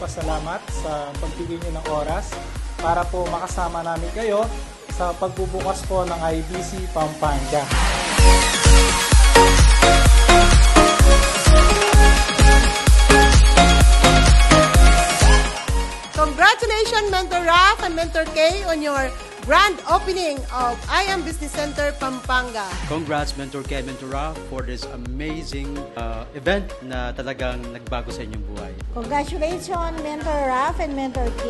nagpapasalamat sa pagbigay niyo ng oras para po makasama namin kayo sa pagbubukas po ng IBC Pampanga. Congratulations, Mentor Raf and Mentor K, on your grand opening of I Am Business Center Pampanga. Congrats, Mentor K and Mentor Raf, for this amazing event na talagang nagbago sa inyong buhay. Congratulations, Mentor Raf and Mentor K.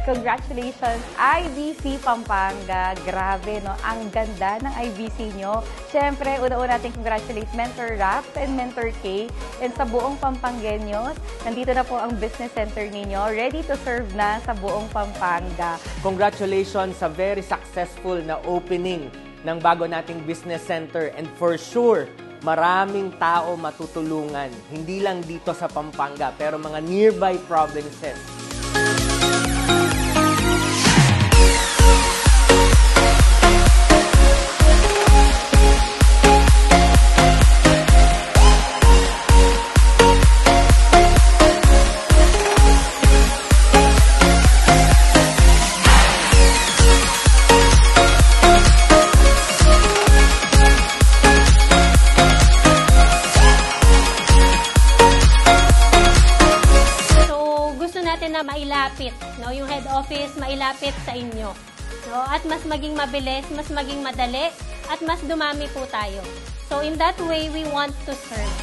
Congratulations, IBC Pampanga. Grabe, no? Ang ganda ng IBC nyo. Siyempre, una-una natin congratulate Mentor Raf and Mentor K. And sa buong Pampangueños, nandito na po ang business center ninyo, ready to serve na sa buong Pampanga. Congratulations sa very successful na opening ng bago nating business center. And for sure, maraming tao matutulungan. Hindi lang dito sa Pampanga, pero mga nearby provinces. Na mailapit, no? Yung head office mailapit sa inyo, no? At mas maging mabilis, mas maging madali, at mas dumami po tayo. So in that way, we want to serve.